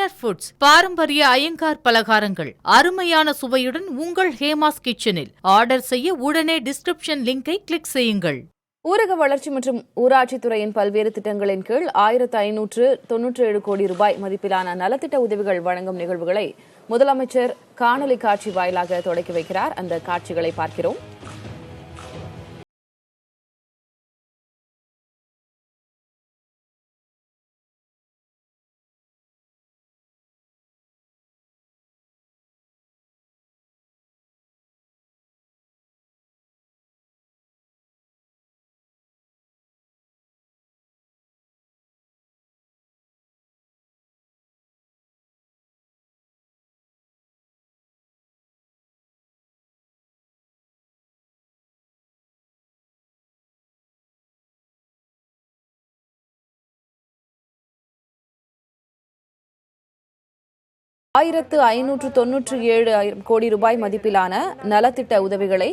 தாயார் ஃபுட்ஸ் பாரம்பரிய ஐயங்கார் பலகாரங்கள் அருமையான சுவையுடன் உங்கள் ஹேமாஸ் கிச்சனில் ஆர்டர் செய்ய உடனே டிஸ்கிரிப்ஷன் லிங்கை கிளிக் செய்யுங்கள். ஊரக வளர்ச்சி மற்றும் ஊராட்சித்துறையின் பல்வேறு திட்டங்களின் கீழ் 1597 கோடி ரூபாய் மதிப்பிலான நலத்திட்ட உதவிகள் வழங்கும் நிகழ்வுகளை முதலமைச்சர் காணொலி காட்சி வாயிலாக தொடக்கி வைக்கிறார். அந்த காட்சிகளை பார்க்கிறோம். $1597 கோடி ரூபாய் மதிப்பிலான நலத்திட்ட உதவிகளை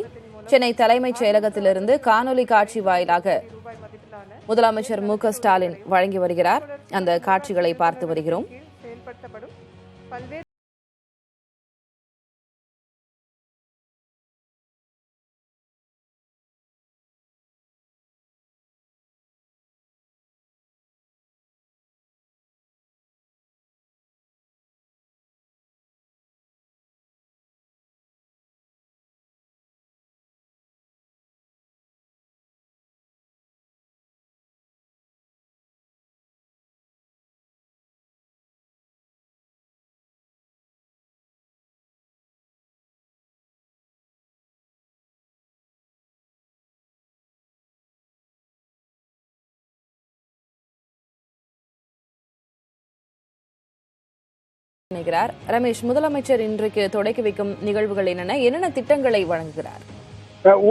சென்னை தலைமைச் செயலகத்திலிருந்து காணொலி காட்சி வாயிலாக முதலமைச்சர் மு.க.ஸ்டாலின் வழங்கி வருகிறார். அந்த காட்சிகளை பார்த்து வருகிறோம். ரமேஷ், முதலமைச்சர் இன்றைக்கு தொடக்கி வைக்கும் நிகழ்வுகள் என்னென்ன திட்டங்களை வழங்குகிறார்?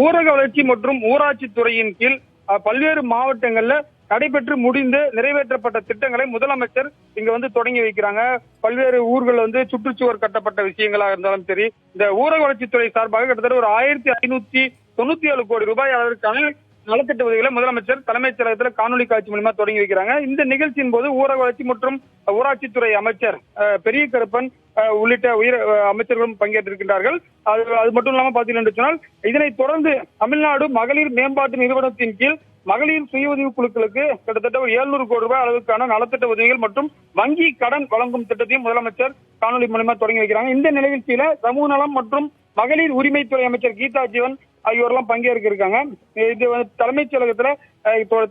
ஊரக வளர்ச்சி மற்றும் ஊராட்சித்துறையின் கீழ் பல்வேறு மாவட்டங்கள்ல நடைபெற்று முடிந்து நிறைவேற்றப்பட்ட திட்டங்களை முதலமைச்சர் இங்க தொடங்கி வைக்கிறாங்க. பல்வேறு ஊர்கள் சுற்றுச்சுவர் கட்டப்பட்ட விஷயங்களாக இருந்தாலும் சரி, இந்த ஊரக வளர்ச்சித்துறை சார்பாக கிட்டத்தட்ட ஒரு 1597 கோடி ரூபாய் அளவிற்கான நலத்திட்ட உதவிகளை முதலமைச்சர் தலைமைச் செயலகத்தில் காணொலி காட்சி மூலமா தொடங்கி வைக்கிறாங்க. இந்த நிகழ்ச்சியின் போது ஊரக வளர்ச்சி மற்றும் ஊராட்சித்துறை அமைச்சர் பெரிய கருப்பன் உள்ளிட்ட உயர் அமைச்சர்களும் பங்கேற்றிருக்கின்றார்கள். அது மட்டும் இல்லாம பாத்தீங்கன்னு சொன்னால், இதனைத் தொடர்ந்து தமிழ்நாடு மகளிர் மேம்பாட்டு நிறுவனத்தின் கீழ் மகளிர் சுய உதவி குழுக்களுக்கு கிட்டத்தட்ட ஒரு 700 கோடி ரூபாய் அளவுக்கான நலத்திட்ட உதவிகள் மற்றும் வங்கி கடன் வழங்கும் திட்டத்தையும் முதலமைச்சர் காணொலி மூலமா தொடங்கி வைக்கிறாங்க. இந்த நிகழ்ச்சியில சமூக நலம் மற்றும் மகளிர் உரிமைத்துறை அமைச்சர் கீதா ஜீவன் ஆகியோரெல்லாம் பங்கேற்க இருக்காங்க. இது தலைமைச் செயலகத்துல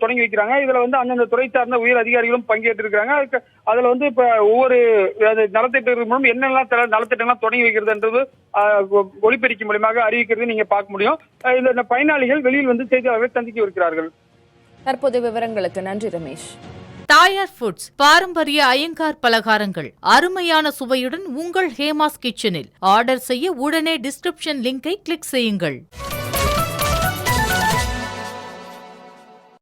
தொடங்கி வைக்கிறாங்க. இதுல அந்தந்த துறை சார்ந்த உயர் அதிகாரிகளும் பங்கேற்று இருக்காங்க. அதுல இப்ப ஒவ்வொரு நலத்திட்டங்கள் மூலம் என்னெல்லாம் நலத்திட்டங்கள்லாம் தொடங்கி வைக்கிறதுன்றது ஒளிபெருக்கி மூலமாக அறிவிக்கிறது நீங்க பார்க்க முடியும். இந்த பயனாளிகள் வெளியில் செய்தியாளர்களை சந்திக்க இருக்கிறார்கள். தற்போது விவரங்களுக்கு நன்றி ரமேஷ். தாயார் ஃபுட்ஸ் பாரம்பரிய ஐயங்கார் பலகாரங்கள் அருமையான சுவையுடன் உங்கள் ஹேமாஸ் கிச்சனில் ஆர்டர் செய்ய உடனே டிஸ்கிரிப்ஷன் லிங்கை கிளிக் செய்யுங்கள்.